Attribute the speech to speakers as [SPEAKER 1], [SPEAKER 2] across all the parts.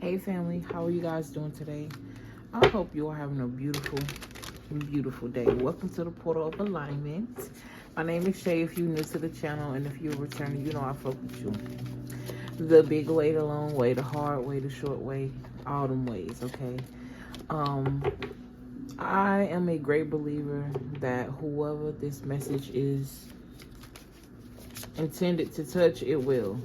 [SPEAKER 1] Hey family, how are you guys doing today? I hope you are having a beautiful day. Welcome to the portal of alignment. My name is Shay. If you're new to the channel, and if you're returning, you know I fuck with you. The big way, the long way, the hard way, the short way, all them ways, okay? I am a great believer that whoever this message is intended to touch, it will.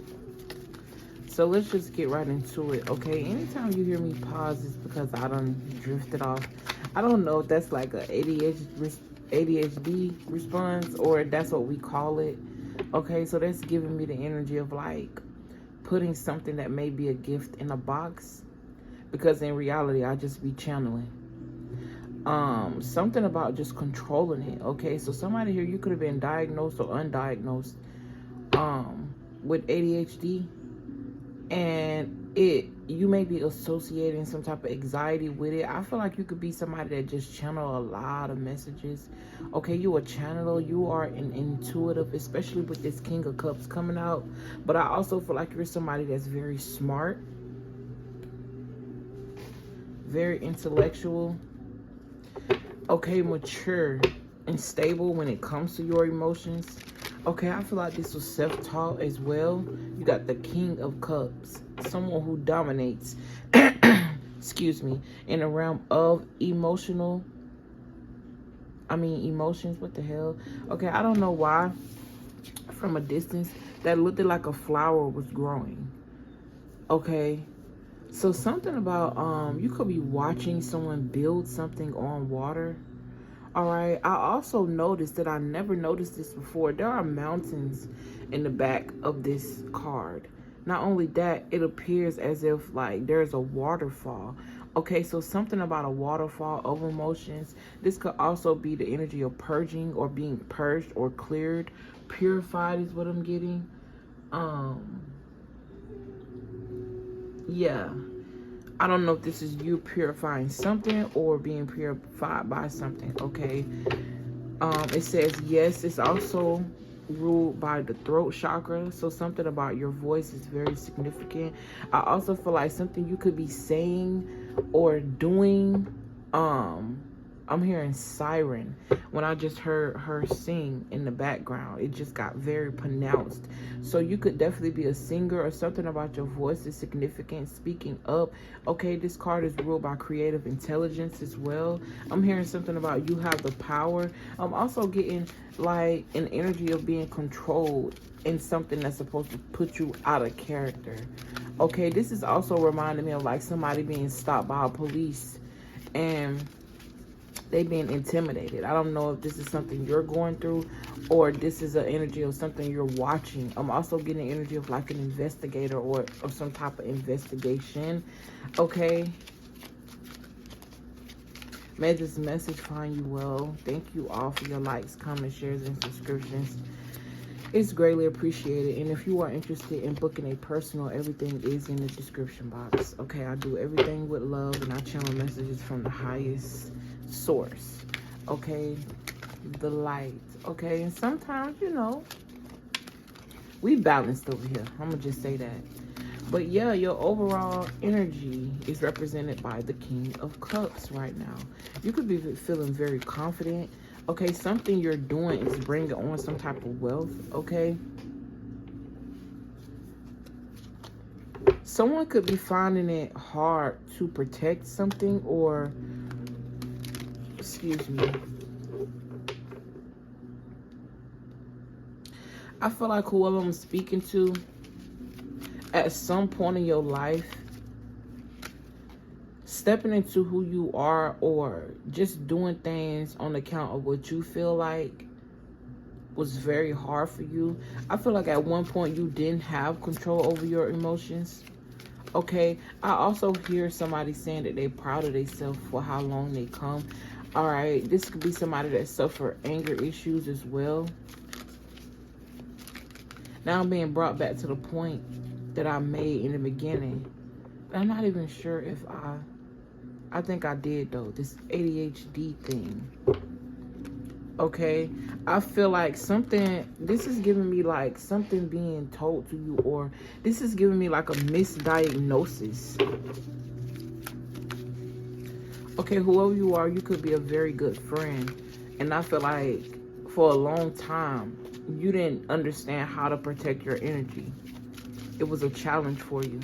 [SPEAKER 1] So let's just get right into it, okay? Anytime you hear me pause, it's because I done drifted off. I don't know if that's like a ADHD response or that's what we call it, okay? So that's giving me the energy of like putting something that may be a gift in a box, because in reality, I just be channeling. Something about just controlling it, okay? So somebody here, you could have been diagnosed or undiagnosed with ADHD, and you may be associating some type of anxiety with it. I feel like you could be somebody that just channel a lot of messages, okay? You a channeler, you are an intuitive, especially with this King of Cups coming out. But I also feel like you're somebody that's very smart, very intellectual, okay, mature and stable when it comes to your emotions. Okay, I feel like this was self-taught as well. You got the King of Cups, someone who dominates, excuse me, in the realm of emotions, what the hell? Okay, I don't know why, from a distance, that looked like a flower was growing. Okay, so something about, you could be watching someone build something on water. All right, I also noticed that I never noticed this before. There are mountains in the back of this card. Not only that, it appears as if like there's a waterfall. Okay, so something about a waterfall of emotions. This could also be the energy of purging or being purged or cleared. Purified is what I'm getting. Yeah. I don't know if this is you purifying something or being purified by something, okay? It says, yes, it's also ruled by the throat chakra. So something about your voice is very significant. I also feel like something you could be saying or doing. I'm hearing siren. When I just heard her sing in the background, it just got very pronounced. So you could definitely be a singer, or something about your voice is significant, speaking up. Okay, this card is ruled by creative intelligence as well. I'm hearing something about you have the power. I'm also getting like an energy of being controlled in something that's supposed to put you out of character. Okay, this is also reminding me of like somebody being stopped by police and they being intimidated. I don't know if this is something you're going through or this is an energy of something you're watching. I'm also getting energy of like an investigator or some type of investigation. Okay. May this message find you well. Thank you all for your likes, comments, shares, and subscriptions. It's greatly appreciated. And if you are interested in booking a personal, everything is in the description box. Okay, I do everything with love and I channel messages from the highest source. Okay, the light. Okay, and sometimes, you know, we balanced over here. I'm gonna just say that. But yeah, your overall energy is represented by the King of Cups right now. You could be feeling very confident. Okay, something you're doing is bringing on some type of wealth, okay? Someone could be finding it hard to protect something or, excuse me. I feel like whoever I'm speaking to, at some point in your life, stepping into who you are or just doing things on account of what you feel like was very hard for you. I feel like at one point you didn't have control over your emotions. Okay, I also hear somebody saying that they're proud of themselves for how long they come. All right, this could be somebody that suffered anger issues as well. Now I'm being brought back to the point that I made in the beginning. I'm not even sure if I think I did though, this ADHD thing. Okay, I feel like something, this is giving me like something being told to you, or this is giving me like a misdiagnosis. Okay, whoever you are, you could be a very good friend. And I feel like for a long time, you didn't understand how to protect your energy. It was a challenge for you.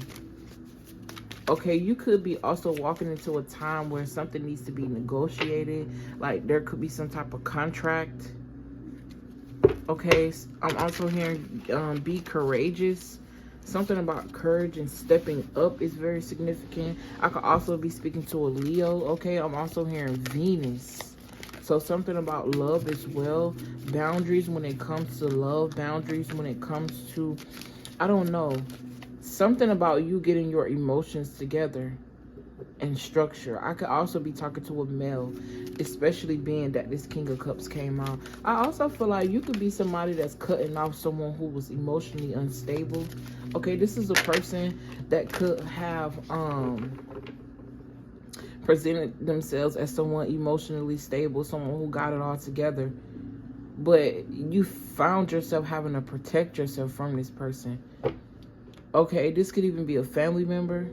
[SPEAKER 1] Okay, you could be also walking into a time where something needs to be negotiated. Like there could be some type of contract. Okay, I'm also hearing be courageous. Something about courage and stepping up is very significant. I could also be speaking to a Leo. Okay, I'm also hearing Venus. So something about love as well. Boundaries when it comes to love. Boundaries when it comes to, I don't know. Something about you getting your emotions together and structure. I could also be talking to a male, especially being that this King of Cups came out. I also feel like you could be somebody that's cutting off someone who was emotionally unstable. Okay, this is a person that could have presented themselves as someone emotionally stable, someone who got it all together, but you found yourself having to protect yourself from this person. Okay, this could even be a family member.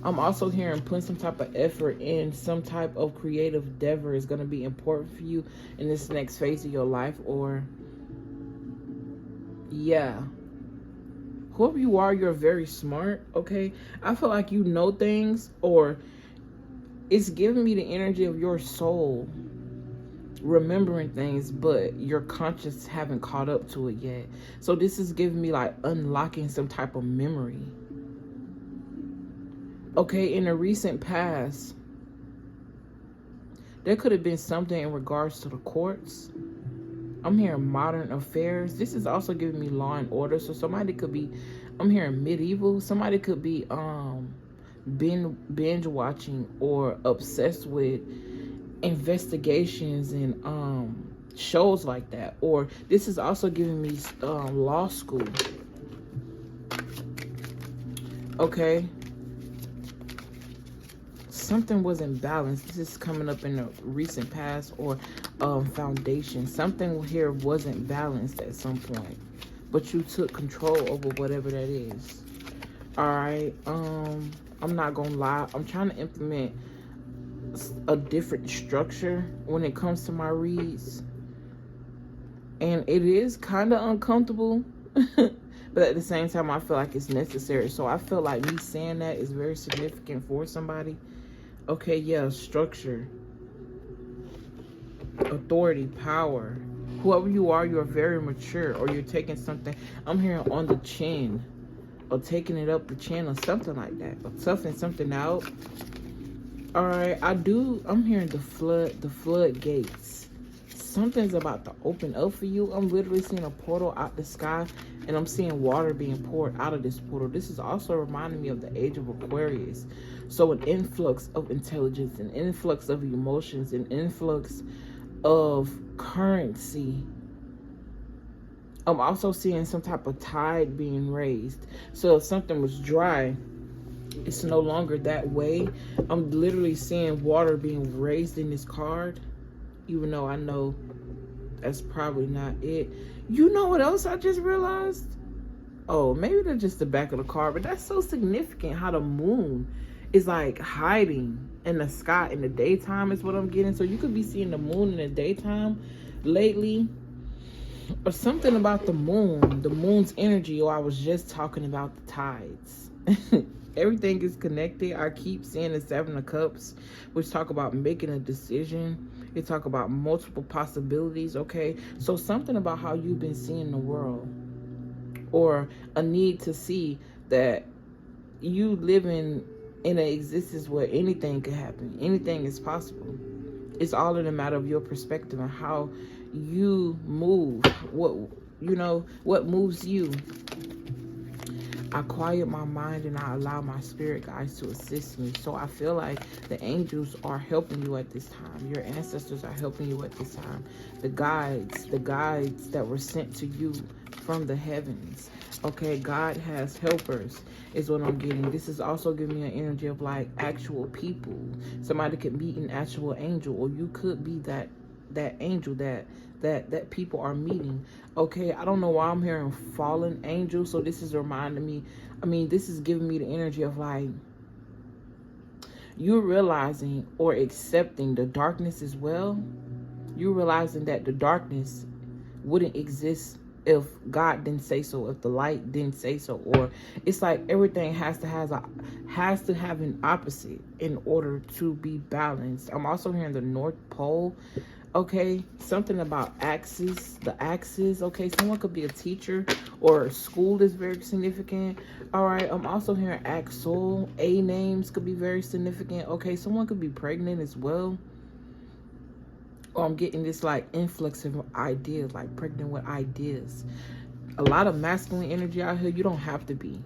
[SPEAKER 1] I'm also hearing putting some type of effort in, some type of creative endeavor is going to be important for you in this next phase of your life. Or, yeah, whoever you are, you're very smart, okay? I feel like you know things, or it's giving me the energy of your soul remembering things, but your conscious haven't caught up to it yet. So this is giving me like unlocking some type of memory. Okay, in the recent past, there could have been something in regards to the courts. I'm hearing modern affairs. This is also giving me law and order. So somebody could be, I'm hearing medieval. Somebody could be binge watching or obsessed with investigations and shows like that. Or this is also giving me law school. Okay, something was imbalanced. This is coming up in the recent past, or foundation. Something here wasn't balanced at some point, but you took control over whatever that is. All right, I'm not gonna lie, I'm trying to implement a different structure when it comes to my reads, and it is kind of uncomfortable but at the same time I feel like it's necessary. So I feel like me saying that is very significant for somebody. Okay, yeah, structure, authority, power. Whoever you are, you're very mature, or you're taking something, I'm hearing on the chin, or taking it up the chin, or something like that, or toughing something out. All right, I'm hearing the floodgates. Something's about to open up for you. I'm literally seeing a portal out the sky, and I'm seeing water being poured out of this portal. This is also reminding me of the age of Aquarius. So an influx of intelligence, an influx of emotions, an influx of currency. I'm also seeing some type of tide being raised. So if something was dry, it's no longer that way. I'm literally seeing water being raised in this card, even though I know that's probably not it. You know what else I just realized? Oh, maybe that's just the back of the card, but that's so significant how the moon is like hiding in the sky in the daytime is what I'm getting. So you could be seeing the moon in the daytime lately, or something about the moon's energy. Or I was just talking about the tides. Everything is connected. I keep seeing the Seven of Cups, which talk about making a decision. It talk about multiple possibilities, okay? So something about how you've been seeing the world, or a need to see that you live in an existence where anything could happen. Anything is possible. It's all in a matter of your perspective and how you move. What moves you. I quiet my mind and I allow my spirit guides to assist me. So I feel like the angels are helping you at this time. Your ancestors are helping you at this time. The guides that were sent to you from the heavens. Okay, God has helpers is what I'm getting. This is also giving me an energy of like actual people. Somebody could meet an actual angel, or you could be that angel that people are meeting. Okay, I don't know why I'm hearing fallen angel. So this is reminding me, I mean, this is giving me the energy of like you realizing or accepting the darkness as well. You realizing that the darkness wouldn't exist if God didn't say so, if the light didn't say so. Or it's like everything has to have an opposite in order to be balanced. I'm also hearing the North Pole. Okay, something about axes, the axes. Okay, someone could be a teacher or school is very significant. All right, I'm also hearing axle. A names could be very significant. Okay, someone could be pregnant as well. Or I'm getting this like influx of ideas, like pregnant with ideas. A lot of masculine energy out here. You don't have to be,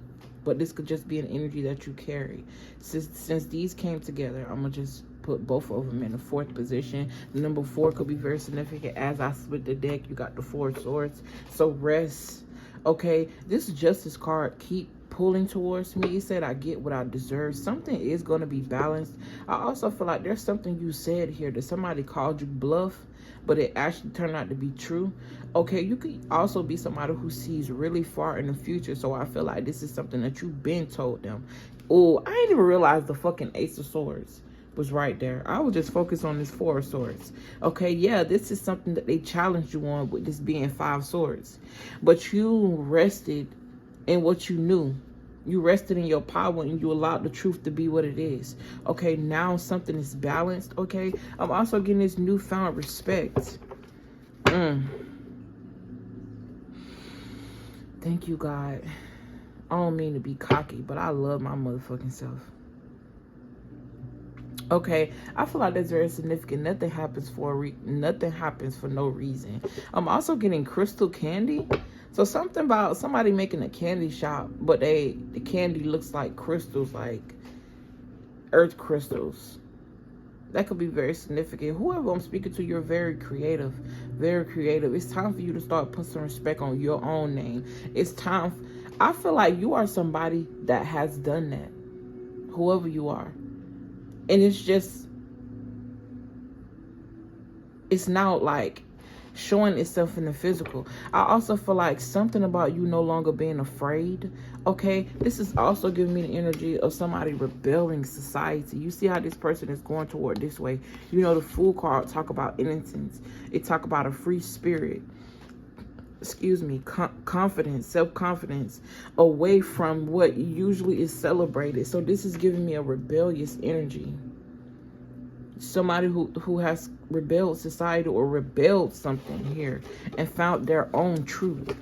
[SPEAKER 1] but this could just be an energy that you carry. Since these came together, I'm gonna just put both of them in the 4th position. The number 4 could be very significant. As I split the deck, you got the 4 of Swords. So rest. Okay, this Justice card keep pulling towards me. It said I get what I deserve. Something is going to be balanced. I also feel like there's something you said here that somebody called you bluff, but it actually turned out to be true. Okay, you could also be somebody who sees really far in the future. So I feel like this is something that you've been told them. Oh, I didn't even realize the fucking Ace of Swords was right there. I was just focused on this 4 of Swords. Okay, yeah, this is something that they challenged you on with this being 5 swords. But you rested in what you knew. You rested in your power and you allowed the truth to be what it is. Okay, now something is balanced. Okay, I'm also getting this newfound respect. Thank you, God. I don't mean to be cocky, but I love my motherfucking self. Okay, I feel like that's very significant. Nothing happens for no reason. I'm also getting crystal candy. So something about somebody making a candy shop, but the candy looks like crystals, like earth crystals. That could be very significant. Whoever I'm speaking to, you're very creative. Very creative. It's time for you to start putting some respect on your own name. It's time. I feel like you are somebody that has done that. Whoever you are. And it's just, it's now like showing itself in the physical. I also feel like something about you no longer being afraid. Okay, this is also giving me the energy of somebody rebelling society. You see how this person is going toward this way. You know, the Fool card talk about innocence. It talk about a free spirit. Excuse me, confidence, self-confidence, away from what usually is celebrated. So this is giving me a rebellious energy. Somebody who has rebelled society or rebelled something here and found their own truth.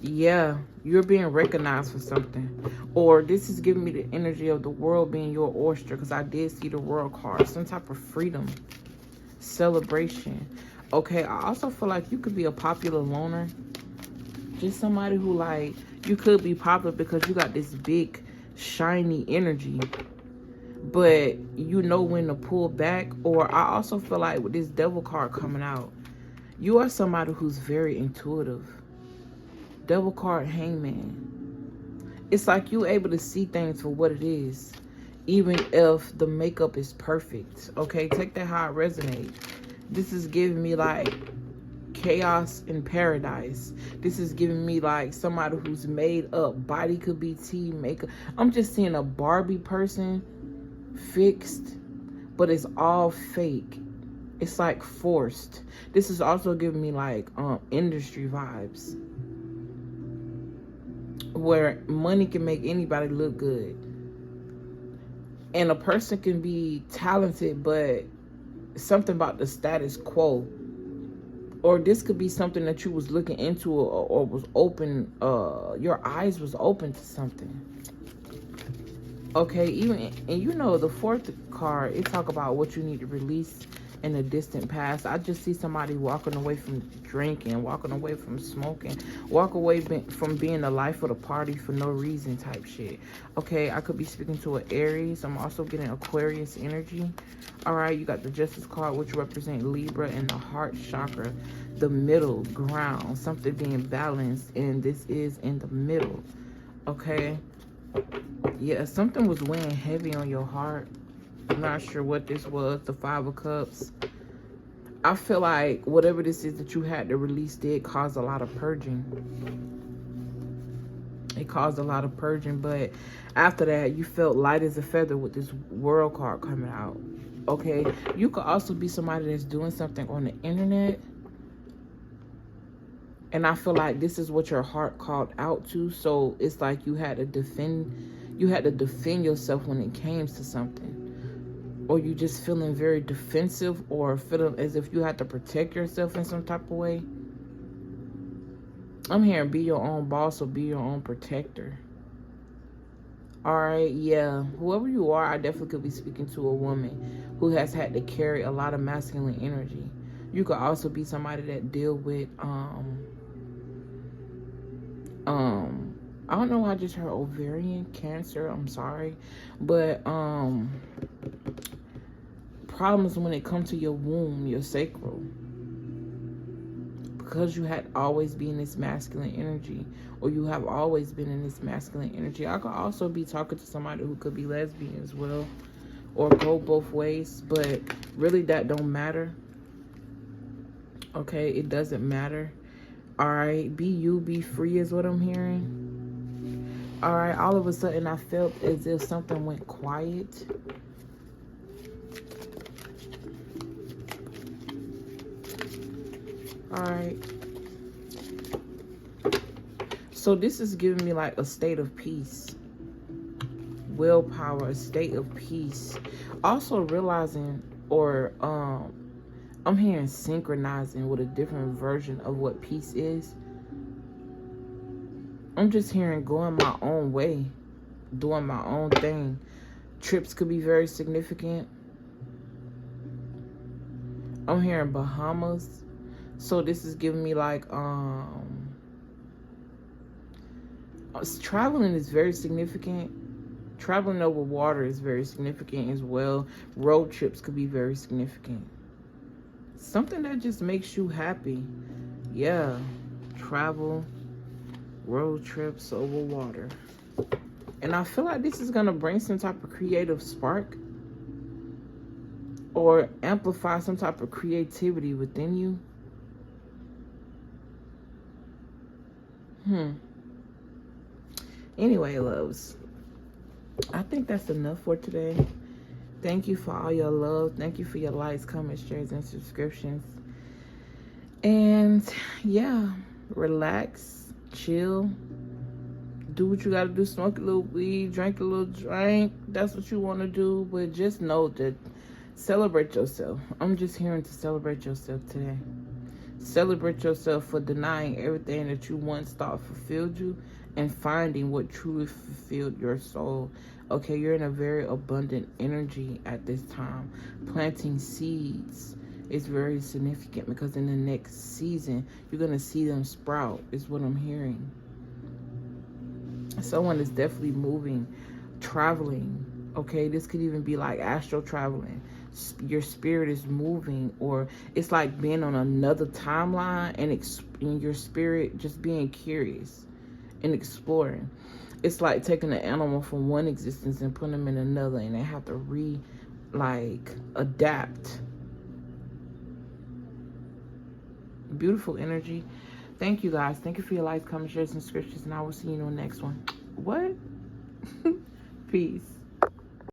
[SPEAKER 1] Yeah, you're being recognized for something. Or this is giving me the energy of the world being your oyster, because I did see the World card. Some type of freedom. Celebration. Okay, I also feel like you could be a popular loner. Just somebody who, like, you could be popular because you got this big shiny energy, but you know when to pull back. Or I also feel like with this Devil card coming out, you are somebody who's very intuitive. Devil card, Hangman. It's like you're able to see things for what it is, even if the makeup is perfect. Okay, take that how it resonates. This is giving me like chaos in paradise. This is giving me like somebody who's made up. Body could be tea, makeup. I'm just seeing a Barbie person fixed, but it's all fake. It's like forced. This is also giving me like industry vibes, where money can make anybody look good. And a person can be talented, but something about the status quo. Or this could be something that you was looking into, or was open, your eyes was open to something. Okay, even, and you know, the 4th card, it talk about what you need to release in the distant past. I just see somebody walking away from drinking, walking away from smoking, walk away from being the life of the party for no reason type shit. Okay, I could be speaking to an Aries. I'm also getting Aquarius energy. All right, you got the Justice card, which represent Libra, and the heart chakra, the middle ground, something being balanced, and this is in the middle. Okay, yeah, something was weighing heavy on your heart. I'm not sure what this was. The 5 of Cups. I feel like whatever this is that you had to release did cause a lot of purging. It caused a lot of purging, but after that, you felt light as a feather with this World card coming out. Okay, you could also be somebody that's doing something on the internet, and I feel like this is what your heart called out to. So it's like you had to defend yourself when it came to something, or you just feeling very defensive, or feeling as if you had to protect yourself in some type of way. I'm hearing be your own boss or be your own protector. Alright, yeah. Whoever you are, I definitely could be speaking to a woman who has had to carry a lot of masculine energy. You could also be somebody that deal with I don't know why I just heard ovarian cancer. I'm sorry. But problems when it comes to your womb, your sacral. Because you had always been in this masculine energy, or you have always been in this masculine energy. I could also be talking to somebody who could be lesbian as well, or go both ways, but really that don't matter. Okay, it doesn't matter. All right, be you, be free is what I'm hearing. All right, all of a sudden I felt as if something went quiet. All right, so this is giving me like a state of peace, willpower, a state of peace. Also realizing, or I'm hearing synchronizing with a different version of what peace is. I'm just hearing going my own way, doing my own thing. Trips could be very significant. I'm hearing Bahamas. So this is giving me like traveling is very significant. Traveling over water is very significant as well. Road trips could be very significant. Something that just makes you happy. Yeah. Travel, road trips over water. And I feel like this is going to bring some type of creative spark, or amplify some type of creativity within you. Anyway, loves, I think that's enough for today. Thank you for all your love. Thank you for your likes, comments, shares, and subscriptions. And yeah, relax, chill, do what you gotta do. Smoke a little weed, drink a little drink. That's what you want to do. But just know that celebrate yourself. I'm just hearing to celebrate yourself today. Celebrate yourself for denying everything that you once thought fulfilled you, and finding what truly fulfilled your soul. Okay, you're in a very abundant energy at this time. Planting seeds is very significant, because in the next season, you're going to see them sprout, is what I'm hearing. Someone is definitely moving, traveling. Okay, this could even be like astral traveling. Your spirit is moving, or it's like being on another timeline, and your spirit just being curious and exploring. It's like taking an animal from one existence and putting them in another, and they have to adapt. Beautiful energy. Thank you guys. Thank you for your likes, comments, shares, and subscriptions, and I will see you in the next one. What? Peace.